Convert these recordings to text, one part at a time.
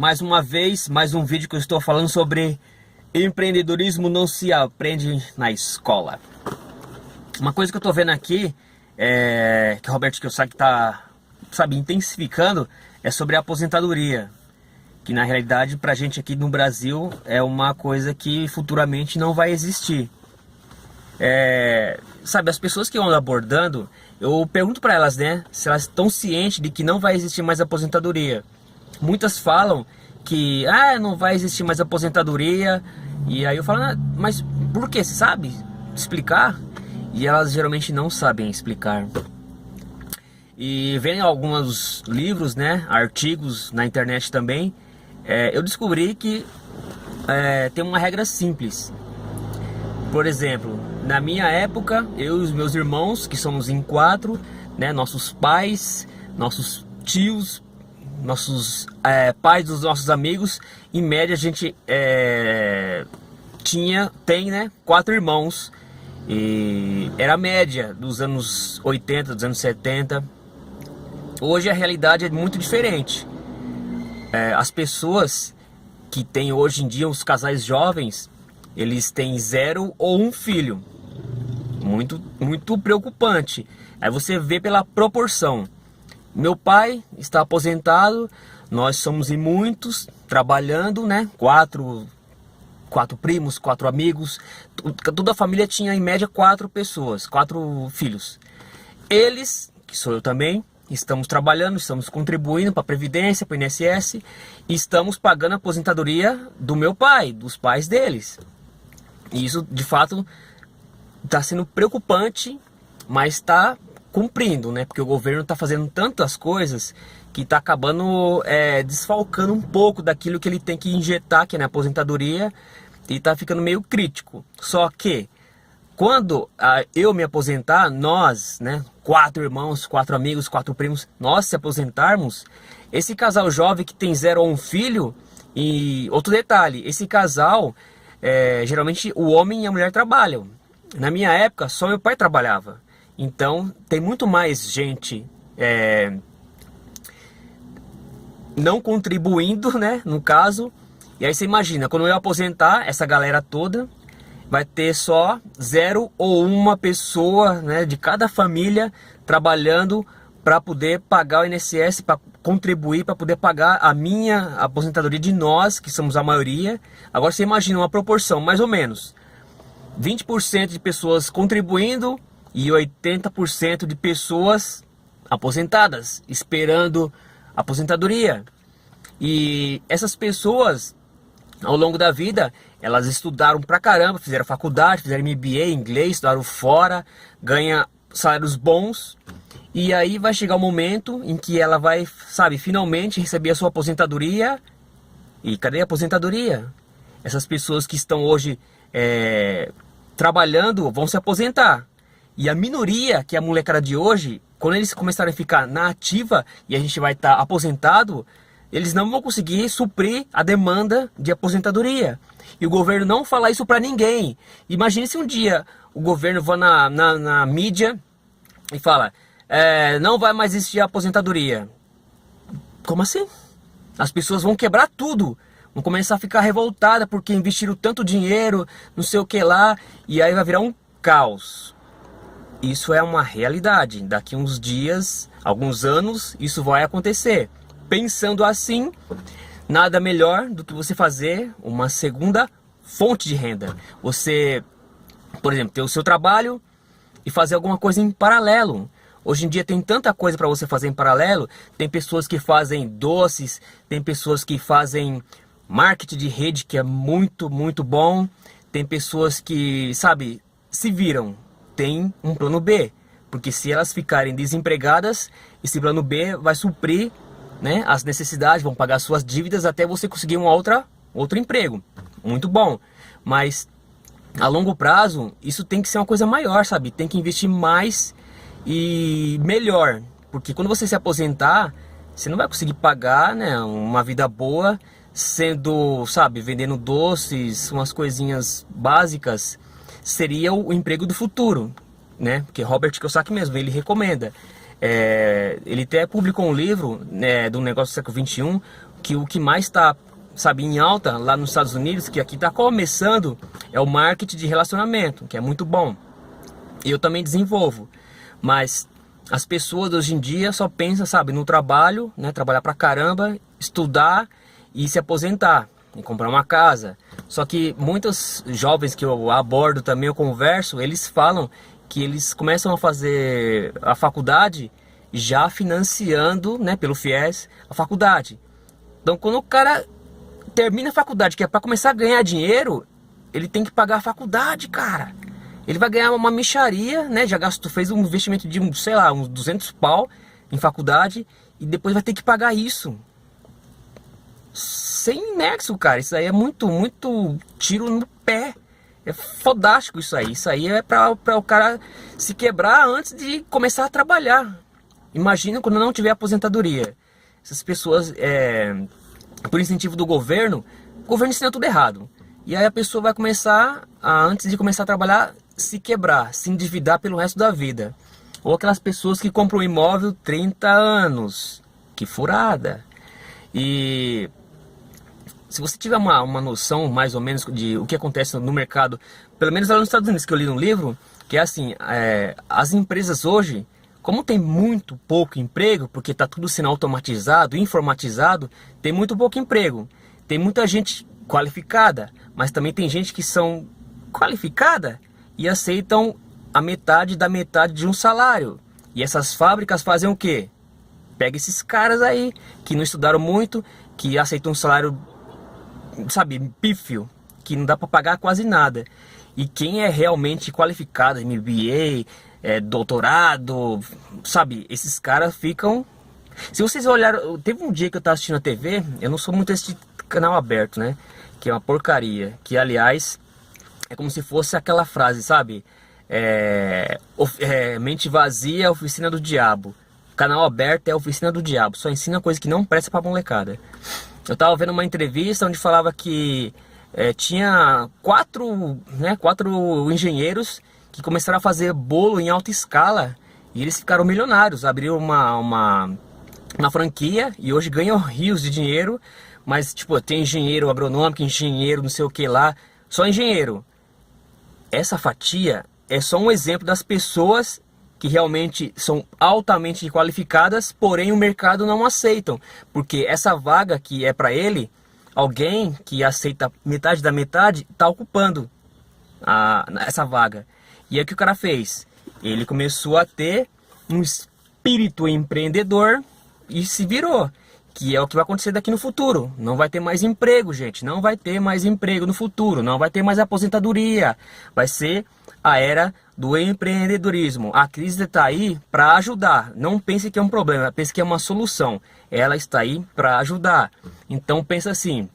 mais uma vez, mais um vídeo que eu estou falando sobre empreendedorismo não se aprende na escola. Uma coisa que eu estou vendo aqui, que o Robert Kiyosaki está, intensificando, é sobre a aposentadoria. Que na realidade, pra gente aqui no Brasil, é uma coisa que futuramente não vai existir. As pessoas que eu ando abordando, eu pergunto para elas, né, se elas estão cientes de que não vai existir mais aposentadoria. Muitas falam que não vai existir mais aposentadoria, e aí eu falo, mas por que? Você sabe explicar? E elas geralmente não sabem explicar. E vem alguns livros, né, artigos na internet também, eu descobri que tem uma regra simples. Por exemplo, na minha época, eu e os meus irmãos, que somos em 4, né, nossos pais, nossos tios, nossos pais dos nossos amigos, em média a gente tem, né, 4 irmãos. E era a média dos anos 80, dos anos 70. Hoje a realidade é muito diferente. As pessoas que têm hoje em dia, os casais jovens, eles têm 0 ou 1 filho. Muito, muito preocupante. Aí você vê pela proporção. Meu pai está aposentado, nós somos em muitos, trabalhando, né? 4 primos, 4 amigos. Toda a família tinha em média 4 pessoas, 4 filhos. Eles, que sou eu também, estamos trabalhando, estamos contribuindo para a Previdência, para o INSS, e estamos pagando a aposentadoria do meu pai, dos pais deles. E isso, de fato, está sendo preocupante, mas está cumprindo, né? Porque o governo está fazendo tantas coisas que está acabando desfalcando um pouco daquilo que ele tem que injetar, que é na aposentadoria, e está ficando meio crítico. Só que, quando eu me aposentar, nós, né, 4 irmãos, 4 amigos, 4 primos, nós se aposentarmos, esse casal jovem que tem 0 ou 1 filho, e outro detalhe, esse casal, geralmente o homem e a mulher trabalham. Na minha época, só meu pai trabalhava. Então, tem muito mais gente não contribuindo, né, no caso. E aí você imagina, quando eu aposentar, essa galera toda vai ter só 0 ou 1 pessoa, né, de cada família trabalhando para poder pagar o INSS, para contribuir, para poder pagar a minha aposentadoria de nós, que somos a maioria. Agora você imagina uma proporção, mais ou menos, 20% de pessoas contribuindo e 80% de pessoas aposentadas, esperando aposentadoria. E essas pessoas, ao longo da vida, elas estudaram pra caramba, fizeram faculdade, fizeram MBA, inglês, estudaram fora, ganham salários bons. E aí vai chegar o momento em que ela vai, finalmente receber a sua aposentadoria. E cadê a aposentadoria? Essas pessoas que estão hoje trabalhando vão se aposentar. E a minoria, que é a molecada de hoje, quando eles começarem a ficar na ativa e a gente vai estar aposentado, eles não vão conseguir suprir a demanda de aposentadoria. E o governo não fala isso para ninguém. Imagine se um dia o governo vai na mídia e fala, não vai mais existir a aposentadoria. Como assim? As pessoas vão quebrar tudo. Vão começar a ficar revoltadas porque investiram tanto dinheiro, não sei o que lá, e aí vai virar um caos. Isso é uma realidade. Daqui uns dias, alguns anos, isso vai acontecer. Pensando assim, nada melhor do que você fazer uma segunda fonte de renda. Você, por exemplo, ter o seu trabalho e fazer alguma coisa em paralelo. Hoje em dia tem tanta coisa para você fazer em paralelo. Tem pessoas que fazem doces, tem pessoas que fazem marketing de rede, que é muito, muito bom. Tem pessoas que, se viram. Tem um plano B. Porque se elas ficarem desempregadas, esse plano B vai suprir, né, as necessidades, vão pagar suas dívidas até você conseguir outro emprego. Muito bom. Mas a longo prazo, isso tem que ser uma coisa maior, tem que investir mais e melhor. Porque quando você se aposentar, você não vai conseguir pagar, né, uma vida boa sendo, vendendo doces, umas coisinhas básicas. Seria o emprego do futuro, né? Porque Robert Kiyosaki mesmo, ele recomenda. Ele até publicou um livro, né, do negócio do século XXI, que o que mais está, sabe, em alta lá nos Estados Unidos, que aqui está começando, é o marketing de relacionamento, que é muito bom. Eu também desenvolvo, mas as pessoas hoje em dia só pensam, sabe, no trabalho, né, trabalhar pra caramba, estudar e se aposentar, e comprar uma casa. Só que muitos jovens que eu abordo também, eu converso, eles falam que eles começam a fazer a faculdade já financiando, né, pelo FIES, a faculdade. Então quando o cara termina a faculdade, que é para começar a ganhar dinheiro, ele tem que pagar a faculdade, cara. Ele vai ganhar uma mixaria, né? Já gastou, fez um investimento de, sei lá, uns 200 pau em faculdade e depois vai ter que pagar isso. Sem nexo, cara. Isso aí é muito tiro no pé. É fodástico isso aí. Isso aí é para o cara se quebrar antes de começar a trabalhar. Imagina quando não tiver aposentadoria. Essas pessoas, por incentivo do governo, o governo ensina tudo errado. E aí a pessoa vai começar, antes de começar a trabalhar, se quebrar, se endividar pelo resto da vida. Ou aquelas pessoas que compram um imóvel 30 anos. Que furada. E se você tiver uma noção mais ou menos de o que acontece no mercado, pelo menos lá nos Estados Unidos, que eu li num livro, que é assim, as empresas hoje, como tem muito pouco emprego, porque está tudo sendo automatizado, informatizado, tem muito pouco emprego. Tem muita gente qualificada, mas também tem gente que são qualificada e aceitam a metade da metade de um salário. E essas fábricas fazem o quê? Pega esses caras aí que não estudaram muito, que aceitam um salário, sabe, pífio, que não dá para pagar quase nada. E quem é realmente qualificado, MBA, doutorado, sabe, esses caras ficam... Se vocês olharem, teve um dia que eu estava assistindo a TV, eu não sou muito esse canal aberto, né? Que é uma porcaria, que aliás é como se fosse aquela frase, sabe? Mente vazia, oficina do diabo. Canal aberto é a oficina do diabo, só ensina coisa que não presta pra molecada. Eu tava vendo uma entrevista onde falava que tinha quatro engenheiros que começaram a fazer bolo em alta escala e eles ficaram milionários, abriram uma franquia e hoje ganham rios de dinheiro. Mas tipo, tem engenheiro agronômico, engenheiro não sei o que lá, só engenheiro. Essa fatia é só um exemplo das pessoas que realmente são altamente qualificadas, porém o mercado não aceitam, porque essa vaga que é para ele, alguém que aceita metade da metade está ocupando essa vaga. E aí o que o cara fez? Ele começou a ter um espírito empreendedor e se virou. Que é o que vai acontecer daqui no futuro. Não vai ter mais emprego, gente. Não vai ter mais emprego no futuro. Não vai ter mais aposentadoria. Vai ser a era do empreendedorismo. A crise está aí para ajudar. Não pense que é um problema. Pense que é uma solução. Ela está aí para ajudar. Então pensa assim.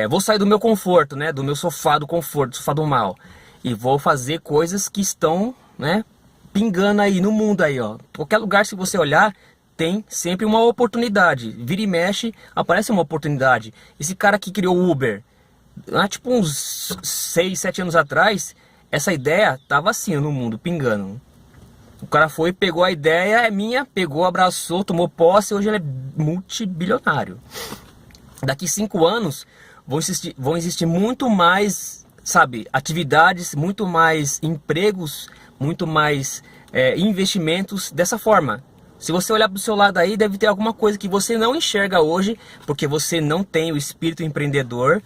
Vou sair do meu conforto, né? Do meu sofá do conforto, sofá do mal. E vou fazer coisas que estão, né, pingando aí no mundo aí, ó. Qualquer lugar, se você olhar, tem sempre uma oportunidade. Vira e mexe, aparece uma oportunidade. Esse cara que criou o Uber, tipo uns 6, 7 anos atrás, essa ideia tava assim no mundo, pingando. O cara foi, pegou a ideia, é minha, pegou, abraçou, tomou posse, hoje ele é multibilionário. Daqui 5 anos vão existir muito mais, sabe, atividades, muito mais empregos, muito mais investimentos dessa forma. Se você olhar para o seu lado aí, deve ter alguma coisa que você não enxerga hoje, porque você não tem o espírito empreendedor,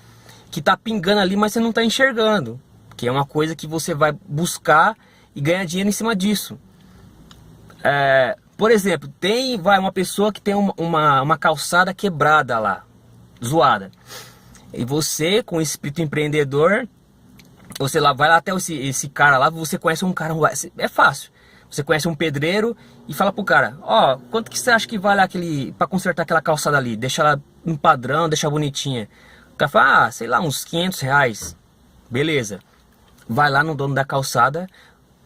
que está pingando ali, mas você não está enxergando. Que é uma coisa que você vai buscar e ganhar dinheiro em cima disso. Por exemplo, uma pessoa que tem uma calçada quebrada lá, zoada. E você, com o espírito empreendedor, você vai lá até esse cara lá, você conhece um cara, é fácil. Você conhece um pedreiro e fala pro cara, quanto que você acha que vale para consertar aquela calçada ali? Deixa ela no padrão, deixa bonitinha. O cara fala, sei lá, uns 500 reais. Beleza. Vai lá no dono da calçada,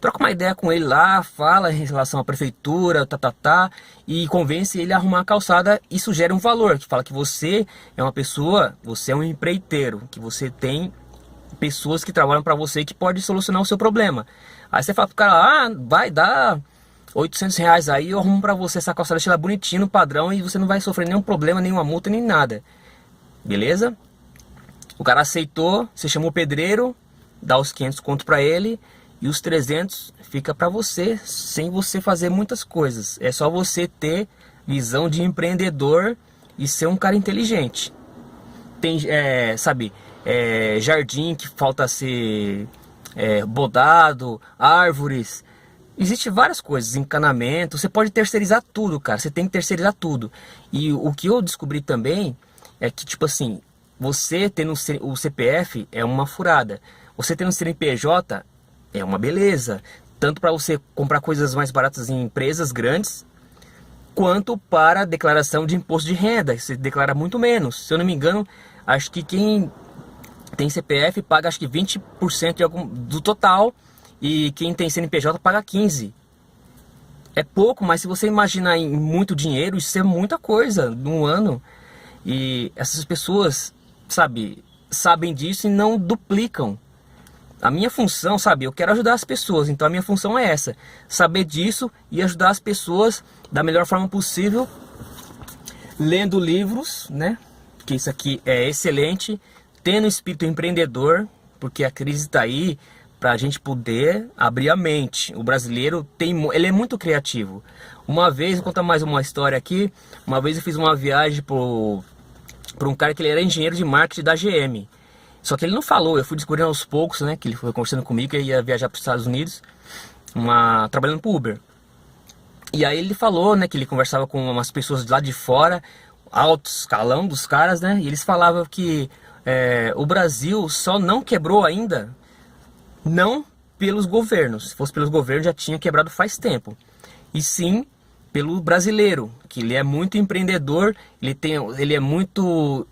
troca uma ideia com ele lá, fala em relação à prefeitura, e convence ele a arrumar a calçada e sugere um valor, que fala que você é uma pessoa, você é um empreiteiro, que você tem pessoas que trabalham para você que pode solucionar o seu problema. Aí você fala pro cara, vai dar R$ 800 aí, eu arrumo pra você essa calçada, deixa ela bonitinha no padrão e você não vai sofrer nenhum problema, nenhuma multa, nem nada. Beleza? O cara aceitou, você chamou o pedreiro, dá os 500 conto pra ele e os 300 fica pra você, sem você fazer muitas coisas. É só você ter visão de empreendedor e ser um cara inteligente. Tem, jardim que falta ser bodado, árvores. Existe várias coisas, encanamento. Você pode terceirizar tudo, cara. Você tem que terceirizar tudo. E o que eu descobri também é que, tipo assim, você tendo o CPF é uma furada. Você tendo o CNPJ é uma beleza. Tanto para você comprar coisas mais baratas em empresas grandes, quanto para a declaração de imposto de renda. Você declara muito menos. Se eu não me engano, acho que quem tem CPF paga acho que 20% do total. E quem tem CNPJ paga 15%. É pouco, mas se você imaginar em muito dinheiro, isso é muita coisa num ano. E essas pessoas, sabem disso e não duplicam. A minha função, eu quero ajudar as pessoas. Então a minha função é essa. Saber disso e ajudar as pessoas da melhor forma possível. Lendo livros, né? Que isso aqui é excelente. Tendo espírito empreendedor, porque a crise está aí. Para a gente poder abrir a mente. O brasileiro ele é muito criativo. Uma vez, vou contar mais uma história aqui. Uma vez eu fiz uma viagem para um cara que ele era engenheiro de marketing da GM. Só que ele não falou, eu fui descobrindo aos poucos, né? Que ele foi conversando comigo que ele ia viajar para os Estados Unidos, trabalhando para Uber. E aí ele falou, né? Que ele conversava com umas pessoas lá de fora, alto escalão dos caras, né? E eles falavam que o Brasil só não quebrou ainda. Não pelos governos, se fosse pelos governos já tinha quebrado faz tempo. E sim pelo brasileiro, que ele é muito empreendedor, ele é muito,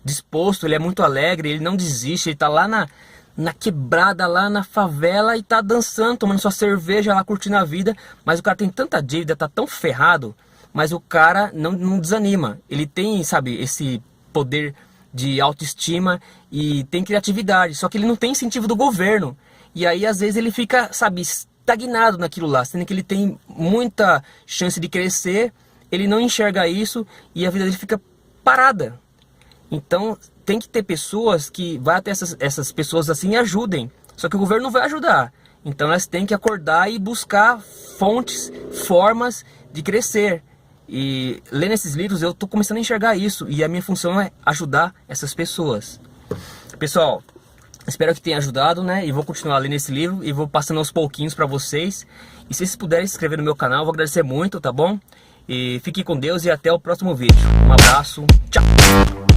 disposto, ele é muito alegre, ele não desiste, ele tá lá na quebrada, lá na favela e tá dançando, tomando sua cerveja lá, curtindo a vida. Mas o cara tem tanta dívida, tá tão ferrado, mas o cara não desanima. Ele tem, esse poder de autoestima e tem criatividade, só que ele não tem incentivo do governo. E aí às vezes ele fica, estagnado naquilo lá, sendo que ele tem muita chance de crescer, ele não enxerga isso e a vida dele fica parada. Então tem que ter pessoas que vão até essas pessoas assim e ajudem, só que o governo não vai ajudar. Então elas têm que acordar e buscar fontes, formas de crescer. E lendo esses livros eu tô começando a enxergar isso. E a minha função é ajudar essas pessoas. Pessoal, espero que tenha ajudado, né? E vou continuar lendo esse livro e vou passando aos pouquinhos pra vocês. E se vocês puderem se inscrever no meu canal, eu vou agradecer muito, tá bom? E fiquem com Deus e até o próximo vídeo. Um abraço, tchau!